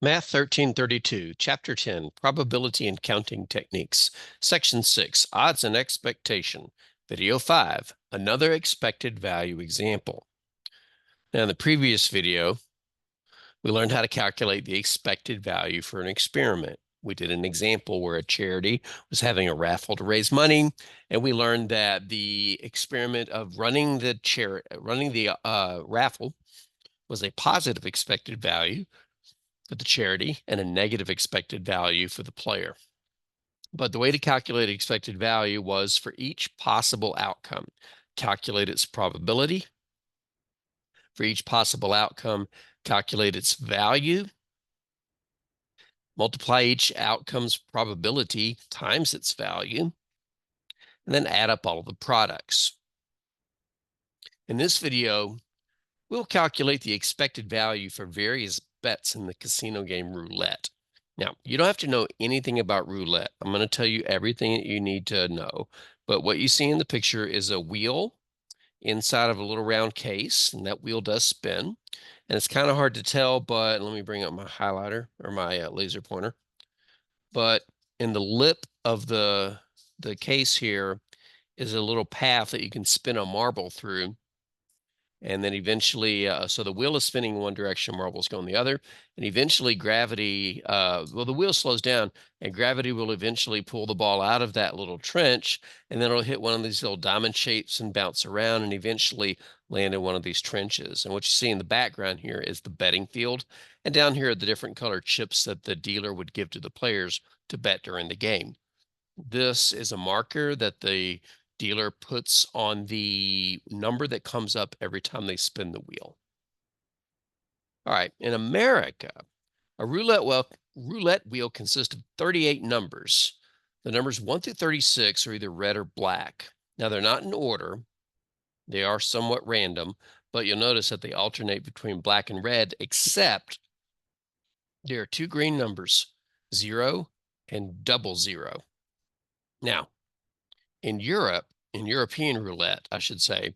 Math 1332, Chapter 10, Probability and Counting Techniques, Section 6, Odds and Expectation, Video 5, Another Expected Value Example. Now, in the previous video, we learned how to calculate the expected value for an experiment. We did an example where a charity was having a raffle to raise money, and we learned that the experiment of running the raffle was a positive expected value for the charity and a negative expected value for the player. But the way to calculate expected value was for each possible outcome, calculate its probability. For each possible outcome, calculate its value. Multiply each outcome's probability times its value, and then add up all of the products. In this video, we'll calculate the expected value for various bets in the casino game roulette. Now, you don't have to know anything about roulette. I'm going to tell you everything that you need to know. But what you see in the picture is a wheel inside of a little round case, and that wheel does spin. And it's kind of hard to tell, but let me bring up my highlighter or my laser pointer. But in the lip of the case here is a little path that you can spin a marble through. And then eventually, so the wheel is spinning one direction, marble's going the other. And eventually gravity, well, the wheel slows down and gravity will eventually pull the ball out of that little trench. And then it'll hit one of these little diamond shapes and bounce around and eventually land in one of these trenches. And what you see in the background here is the betting field. And down here are the different colored chips that the dealer would give to the players to bet during the game. This is a marker that the dealer puts on the number that comes up every time they spin the wheel. All right, in America, a roulette wheel consists of 38 numbers. The numbers 1 through 36 are either red or black. Now, they're not in order. They are somewhat random, but you'll notice that they alternate between black and red, except there are two green numbers, 0 and 00. Now, in Europe, in European roulette, I should say,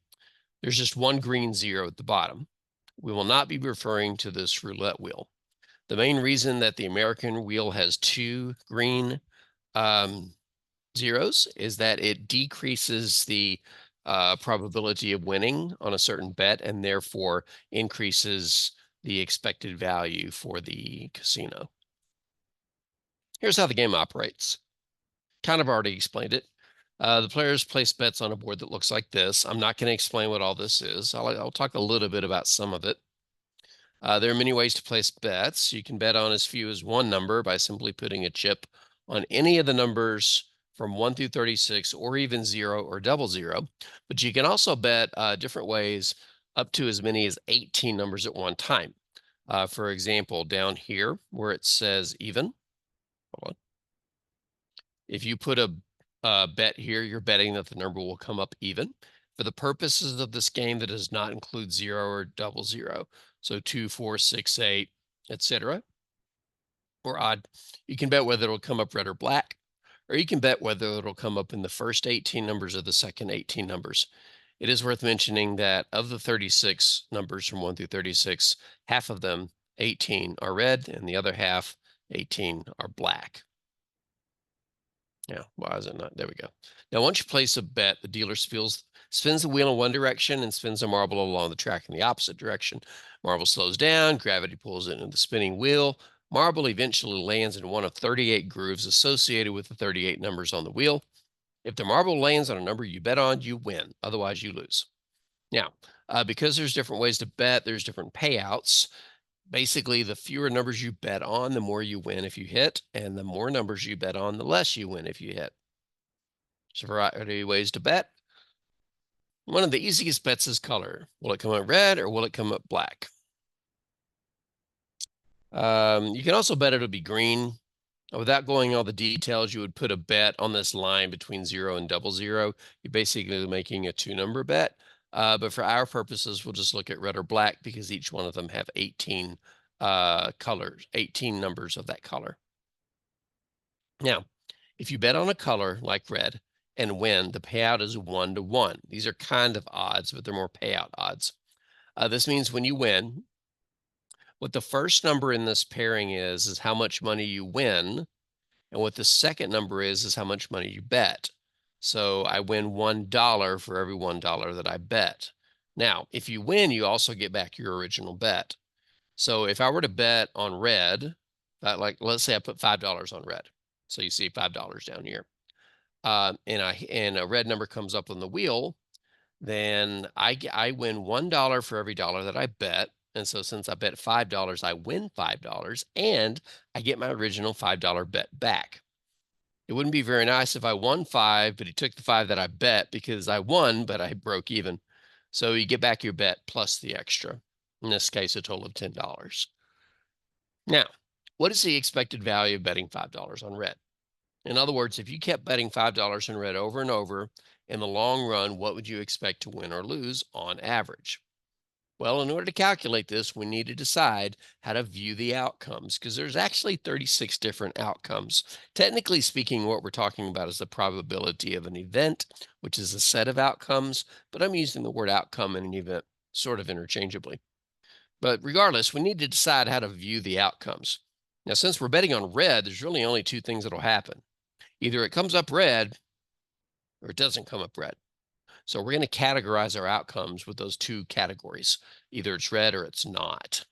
there's just one green 0 at the bottom. We will not be referring to this roulette wheel. The main reason that the American wheel has two green zeros is that it decreases the probability of winning on a certain bet and therefore increases the expected value for the casino. Here's how the game operates. Kind of already explained it. The players place bets on a board that looks like this. I'm not going to explain what all this is. I'll talk a little bit about some of it. There are many ways to place bets. You can bet on as few as one number by simply putting a chip on any of the numbers from 1 through 36 or even 0 or 00. But you can also bet different ways up to as many as 18 numbers at one time. For example, down here where it says even, hold on. If you put a bet here, you're betting that the number will come up even. For the purposes of this game, that does not include 0 or 00. So 2, 4, 6, 8, etc. Or odd. You can bet whether it'll come up red or black, or you can bet whether it'll come up in the first 18 numbers or the second 18 numbers. It is worth mentioning that of the 36 numbers from 1 through 36, half of them, 18, are red, and the other half, 18, are black. Yeah, why is it not? There we go. Now, once you place a bet, the dealer spins the wheel in one direction and spins a marble along the track in the opposite direction. Marble slows down, gravity pulls it into the spinning wheel. Marble eventually lands in one of 38 grooves associated with the 38 numbers on the wheel. If the marble lands on a number you bet on, you win. Otherwise, you lose. Now, because there's different ways to bet, there's different payouts. Basically, the fewer numbers you bet on, the more you win if you hit, and the more numbers you bet on, the less you win if you hit. There's a variety of ways to bet. One of the easiest bets is color. Will it come up red or will it come up black? You can also bet it'll be green. Without going all the details, you would put a bet on this line between 0 and 00. You're basically making a two-number bet. But for our purposes, we'll just look at red or black because each one of them have 18 colors, 18 numbers of that color. Now, if you bet on a color like red and win, the payout is 1 to 1. These are kind of odds, but they're more payout odds. This means when you win, What the first number in this pairing is how much money you win, and what the second number is how much money you bet. So I win $1 for every $1 that I bet. Now, if you win, you also get back your original bet. So if I were to bet on red, like let's say I put $5 on red. So you see $5 down here. And a red number comes up on the wheel, then I win $1 for every dollar that I bet. And so since I bet $5, I win $5 and I get my original $5 bet back. It wouldn't be very nice if I won 5, but he took the 5 that I bet because I won, but I broke even. So you get back your bet plus the extra. In this case, a total of $10. Now, what is the expected value of betting $5 on red? In other words, if you kept betting $5 in red over and over, in the long run, what would you expect to win or lose on average? Well, in order to calculate this, we need to decide how to view the outcomes because there's actually 36 different outcomes. Technically speaking, what we're talking about is the probability of an event, which is a set of outcomes, but I'm using the word outcome and an event sort of interchangeably. But regardless, we need to decide how to view the outcomes. Now, since we're betting on red, there's really only two things that'll happen. Either it comes up red or it doesn't come up red. So we're going to categorize our outcomes with those two categories. Either it's red or it's not.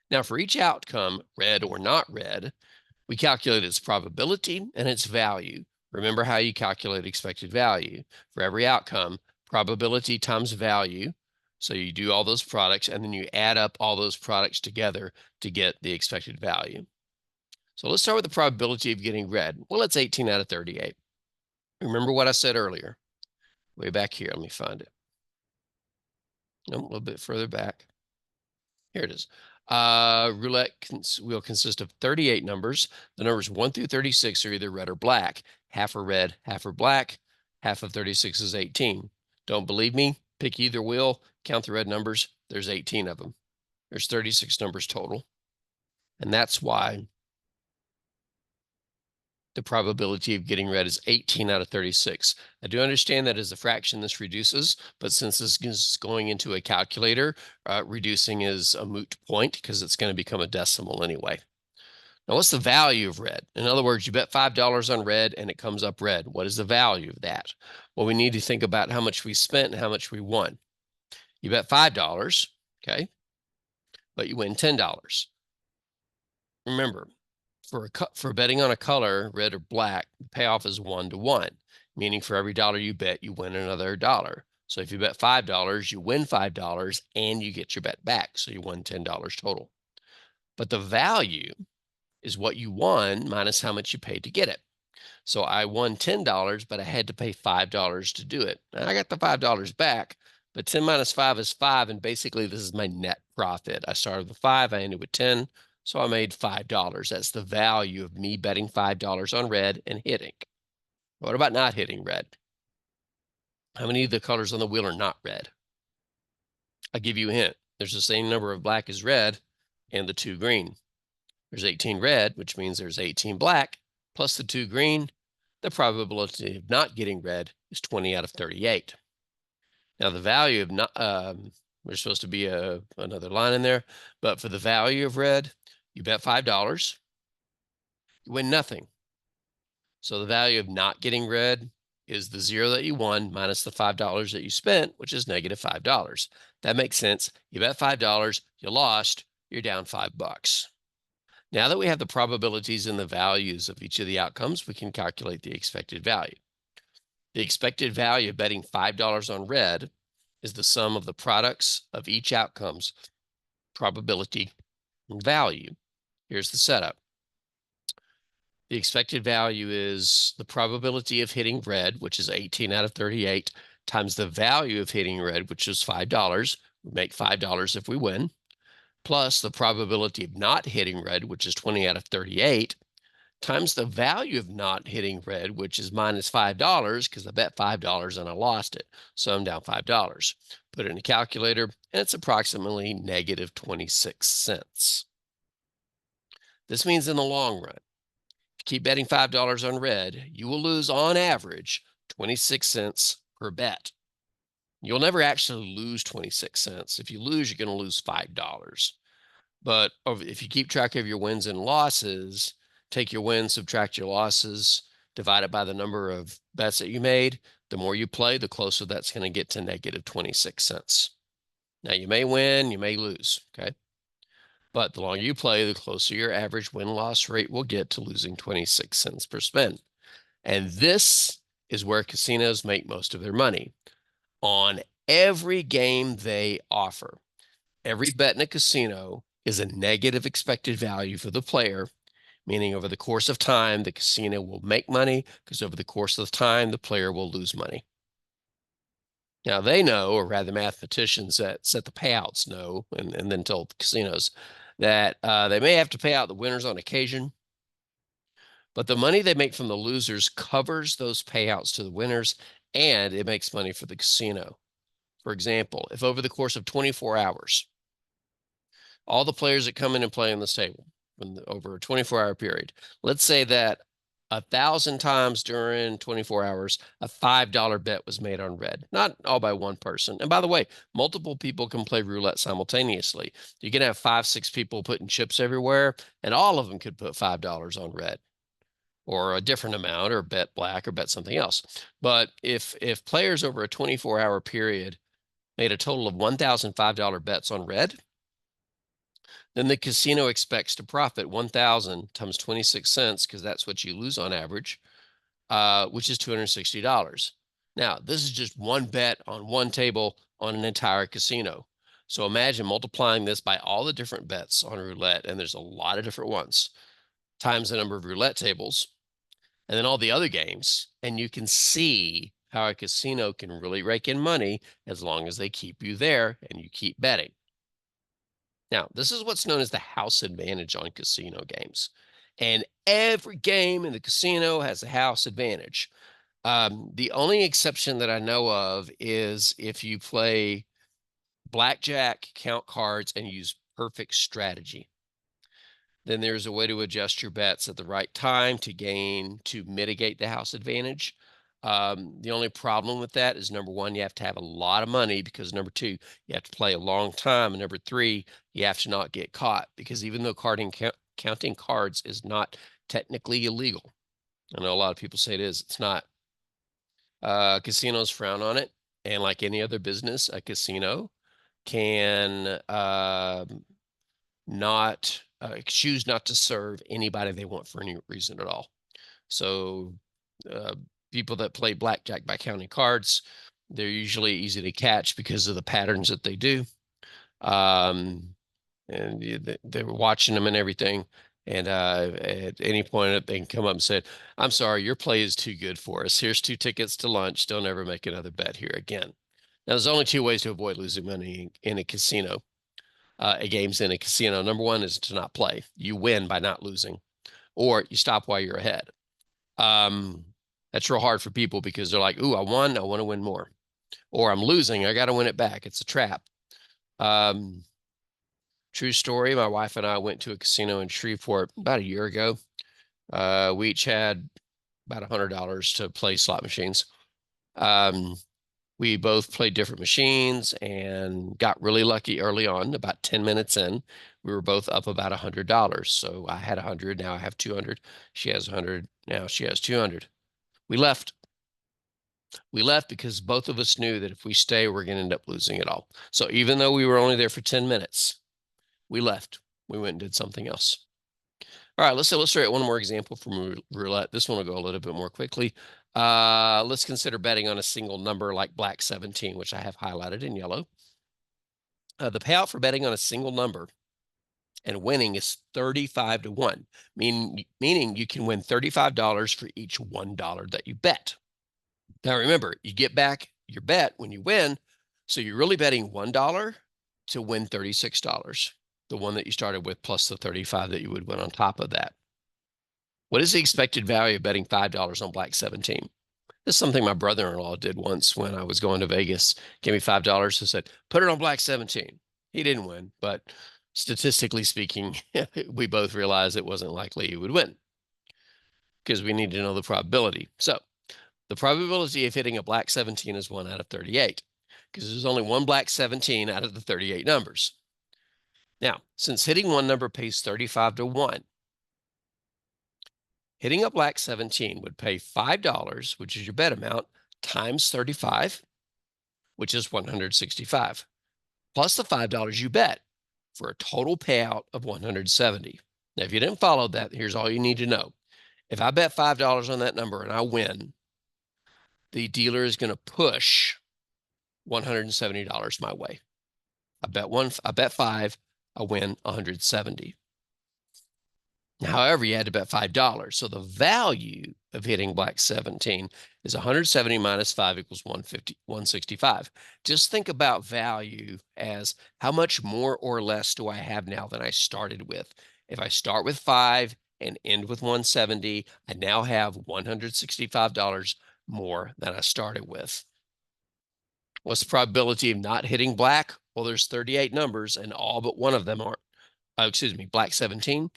Now, for each outcome, red or not red, we calculate its probability and its value. Remember how you calculate expected value. For every outcome, probability times value. So you do all those products, and then you add up all those products together to get the expected value. So let's start with the probability of getting red. Well, it's 18 out of 38. Remember what I said earlier. Way back here, let me find it. No, a little bit further back. Here it is. Roulette wheel consists of 38 numbers. The numbers 1 through 36 are either red or black. Half are red, half are black. Half of 36 is 18. Don't believe me? Pick either wheel, count the red numbers. There's 18 of them. There's 36 numbers total. And that's why the probability of getting red is 18 out of 36. I do understand that as a fraction, this reduces, but since this is going into a calculator, reducing is a moot point because it's going to become a decimal anyway. Now, what's the value of red? In other words, you bet $5 on red and it comes up red. What is the value of that? Well, we need to think about how much we spent and how much we won. You bet $5, okay, but you win $10. Remember, for betting on a color, red or black, the payoff is 1 to 1, meaning for every dollar you bet, you win another dollar. So if you bet $5, you win $5 and you get your bet back. So you won $10 total. But the value is what you won minus how much you paid to get it. So I won $10, but I had to pay $5 to do it. And I got the $5 back, but 10 minus 5 is 5. And basically, this is my net profit. I started with 5, I ended with 10. So I made $5. That's the value of me betting $5 on red and hitting. What about not hitting red? How many of the colors on the wheel are not red? I'll give you a hint. There's the same number of black as red and the 2 green. There's 18 red, which means there's 18 black, plus the 2 green. The probability of not getting red is 20 out of 38. Now the value of not, there's supposed to be another line in there, but for the value of red, you bet $5, you win nothing. So the value of not getting red is the 0 that you won minus the $5 that you spent, which is negative $5. That makes sense. You bet $5, you lost, you're down $5. Now that we have the probabilities and the values of each of the outcomes, we can calculate the expected value. The expected value of betting $5 on red is the sum of the products of each outcome's probability and value. Here's the setup. The expected value is the probability of hitting red, which is 18 out of 38, times the value of hitting red, which is $5. We make $5 if we win, plus the probability of not hitting red, which is 20 out of 38, times the value of not hitting red, which is minus $5, because I bet $5 and I lost it. So I'm down $5. Put it in a calculator, and it's approximately negative 26 cents. This means in the long run, if you keep betting $5 on red, you will lose on average 26 cents per bet. You'll never actually lose 26 cents. If you lose, you're going to lose $5. But if you keep track of your wins and losses, take your wins, subtract your losses, divide it by the number of bets that you made, the more you play, the closer that's going to get to negative 26 cents. Now, you may win, you may lose, okay? But the longer you play, the closer your average win-loss rate will get to losing 26 cents per spin. And this is where casinos make most of their money. On every game they offer, every bet in a casino is a negative expected value for the player, meaning over the course of time, the casino will make money because over the course of time, the player will lose money. Now they know, or rather mathematicians that set the payouts know, and then tell the casinos that they may have to pay out the winners on occasion, but the money they make from the losers covers those payouts to the winners, and it makes money for the casino. For example, if over the course of 24 hours, all the players that come in and play on this table over a 24-hour period, let's say that 1,000 times during 24 hours, a $5 bet was made on red, not all by one person. And by the way, multiple people can play roulette simultaneously. You can have 5, 6 people putting chips everywhere, and all of them could put $5 on red or a different amount or bet black or bet something else. But if players over a 24-hour period made a total of $1,005 bets on red, then the casino expects to profit 1,000 times 26 cents, because that's what you lose on average, which is $260. Now, this is just one bet on one table on an entire casino. So imagine multiplying this by all the different bets on roulette, and there's a lot of different ones, times the number of roulette tables, and then all the other games, and you can see how a casino can really rake in money as long as they keep you there and you keep betting. Now, this is what's known as the house advantage on casino games. And every game in the casino has a house advantage. The only exception that I know of is if you play blackjack, count cards, and use perfect strategy. Then there's a way to adjust your bets at the right time to mitigate the house advantage. The only problem with that is, number one, you have to have a lot of money, because number two, you have to play a long time. And number three, you have to not get caught, because even though counting cards is not technically illegal, I know a lot of people say it is, it's not. Casinos frown on it. And like any other business, a casino can not choose not to serve anybody they want for any reason at all. So people that play blackjack by counting cards, they're usually easy to catch because of the patterns that they do. And they were watching them and everything. And at any point, they can come up and say, "I'm sorry, your play is too good for us. Here's 2 tickets to lunch. Don't ever make another bet here again." Now, there's only 2 ways to avoid losing money in a casino. Games in a casino. Number one is to not play. You win by not losing, or you stop while you're ahead. That's real hard for people because they're like, "Ooh, I won. I want to win more," or "I'm losing. I got to win it back." It's a trap. True story. My wife and I went to a casino in Shreveport about a year ago. We each had about $100 to play slot machines. We both played different machines and got really lucky early on. About 10 minutes in, we were both up about $100. So I had 100, now I have 200. She has 100, now she has 200. We left. We left because both of us knew that if we stay, we're going to end up losing it all. So even though we were only there for 10 minutes, we left. We went and did something else. All right, let's illustrate one more example from roulette. This one will go a little bit more quickly. Let's consider betting on a single number like black 17, which I have highlighted in yellow. The payout for betting on a single number and winning is 35 to 1, meaning you can win $35 for each $1 that you bet. Now remember, you get back your bet when you win, so you're really betting $1 to win $36, the one that you started with plus the 35 that you would win on top of that. What is the expected value of betting $5 on black 17? This is something my brother-in-law did once when I was going to Vegas. Gave me $5 and said, "Put it on black 17. He didn't win, but statistically speaking, we both realized it wasn't likely he would win because we need to know the probability. So the probability of hitting a black 17 is 1 out of 38. because there's only one black 17 out of the 38 numbers. Now, since hitting one number pays 35 to 1, hitting a black 17 would pay $5, which is your bet amount, times 35, which is 165, plus the $5 you bet, for a total payout of 170. Now, if you didn't follow that, here's all you need to know. If I bet $5 on that number and I win, the dealer is going to push $170 my way. I bet 5, I win 170. However, you had to bet $5. So the value of hitting black 17 is 170 minus 5 equals 165. Just think about value as how much more or less do I have now than I started with. If I start with 5 and end with 170, I now have $165 more than I started with. What's the probability of not hitting black? Well, there's 38 numbers and all but one of them are, black 17.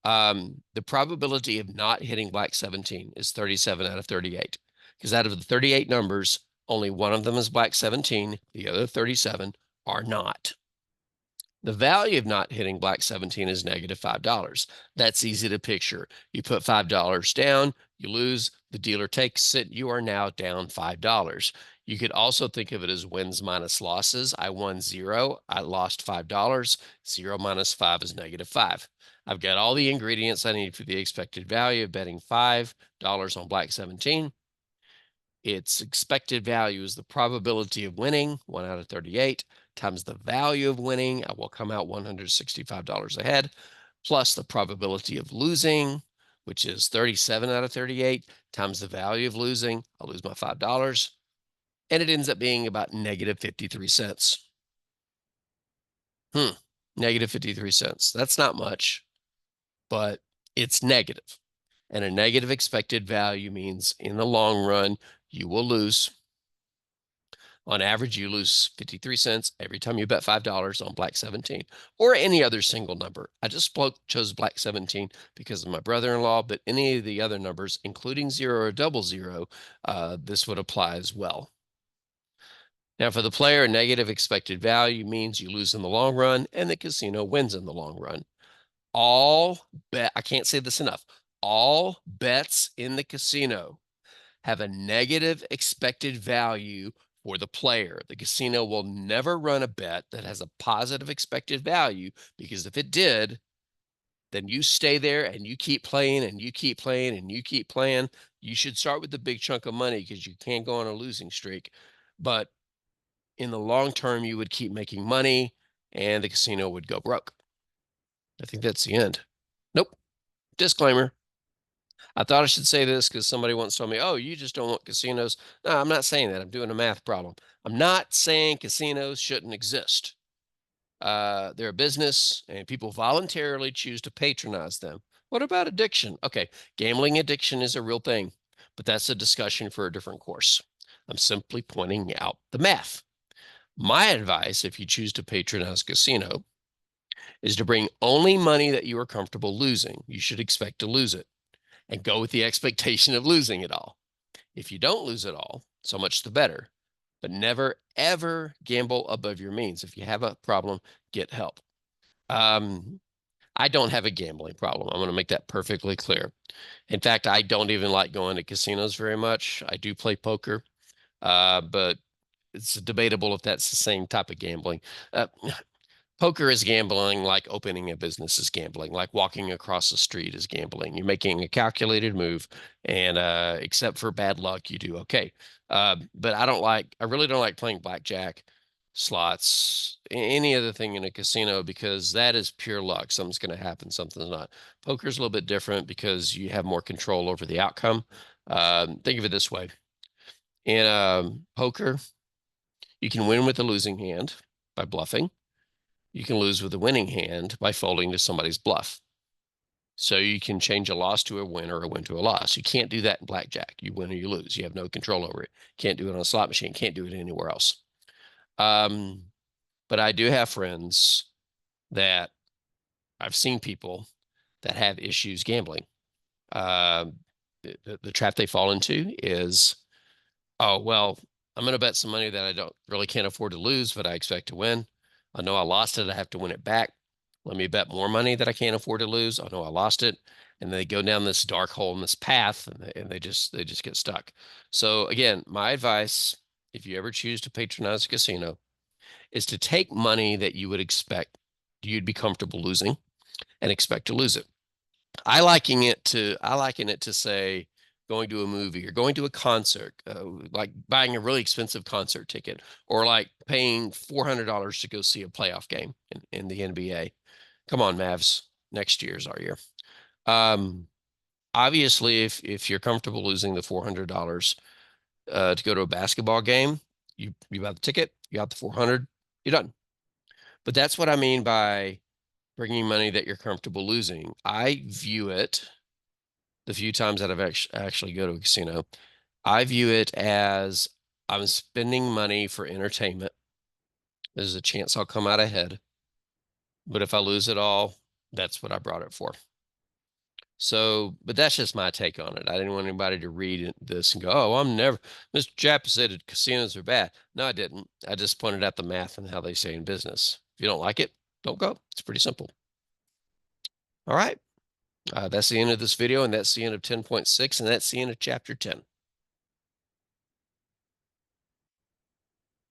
The probability of not hitting black 17 is 37 out of 38, because out of the 38 numbers, only one of them is black 17. The other 37 are not. The value of not hitting black 17 is negative $5. That's easy to picture. You put $5 down, you lose, the dealer takes it, you are now down $5. You could also think of it as wins minus losses. I won 0, I lost $5. 0 minus 5 is negative 5. I've got all the ingredients I need for the expected value of betting $5 on black 17. Its expected value is the probability of winning, 1 out of 38, times the value of winning. I will come out $165 ahead, plus the probability of losing, which is 37 out of 38, times the value of losing. I'll lose my $5, and it ends up being about negative 53 cents. Negative 53 cents. That's not much, but it's negative. And a negative expected value means in the long run, you will lose. On average, you lose 53 cents every time you bet $5 on black 17 or any other single number. I just chose black 17 because of my brother-in-law, but any of the other numbers, including 0 or double 0, this would apply as well. Now, for the player, a negative expected value means you lose in the long run and the casino wins in the long run. I can't say this enough, all bets in the casino have a negative expected value for the player. The casino will never run a bet that has a positive expected value, because if it did, then you stay there and you keep playing and you keep playing and you keep playing. You should start with the big chunk of money because you can't go on a losing streak. But in the long term, you would keep making money and the casino would go broke. I think that's the end. Nope. Disclaimer. I thought I should say this because somebody once told me, oh, you just don't want casinos. No, I'm not saying that. I'm doing a math problem. I'm not saying casinos shouldn't exist. They're a business and people voluntarily choose to patronize them. What about addiction? Okay, gambling addiction is a real thing, but that's a discussion for a different course. I'm simply pointing out the math. My advice, if you choose to patronize a casino, is to bring only money that you are comfortable losing. You should expect to lose it and go with the expectation of losing it all. If you don't lose it all, so much the better. But never, ever gamble above your means. If you have a problem, get help. I don't have a gambling problem. I'm going to make that perfectly clear. In fact, I don't even like going to casinos very much. I do play poker, but it's debatable if that's the same type of gambling. Poker is gambling like opening a business is gambling, like walking across the street is gambling. You're making a calculated move, and except for bad luck, you do okay. But I really don't like playing blackjack, slots, any other thing in a casino, because that is pure luck. Something's going to happen, something's not. Poker's a little bit different because you have more control over the outcome. Think of it this way. In poker, you can win with a losing hand by bluffing. You can lose with a winning hand by folding to somebody's bluff. So you can change a loss to a win or a win to a loss. You can't do that in blackjack. You win or you lose. You have no control over it. Can't do it on a slot machine. Can't do it anywhere else. But I do have friends that I've seen people that have issues gambling. The trap they fall into is, oh, well, I'm going to bet some money that I don't really can't afford to lose, but I expect to win. I know I lost it. I have to win it back. Let me bet more money that I can't afford to lose. I know I lost it. And they go down this dark hole in this path and they just get stuck. So again, my advice, if you ever choose to patronize a casino, is to take money that you would expect you'd be comfortable losing and expect to lose it. I liken it to say going to a movie or going to a concert, like buying a really expensive concert ticket, or like paying $400 to go see a playoff game in the NBA. Come on, Mavs. Next year's our year. Um, Obviously, if you're comfortable losing the $400 to go to a basketball game, you buy the ticket, you got the 400, you're done. But that's what I mean by bringing money that you're comfortable losing. I view it, the few times that I've actually go to a casino, I view it as I'm spending money for entertainment. There's a chance I'll come out ahead, but if I lose it all, that's what I brought it for. So, but that's just my take on it. I didn't want anybody to read this and go, "Oh, I'm never." Mr. Japa said that casinos are bad. No, I didn't. I just pointed out the math and how they say in business. If you don't like it, don't go. It's pretty simple. All right. That's the end of this video, and that's the end of 10.6, and that's the end of chapter 10.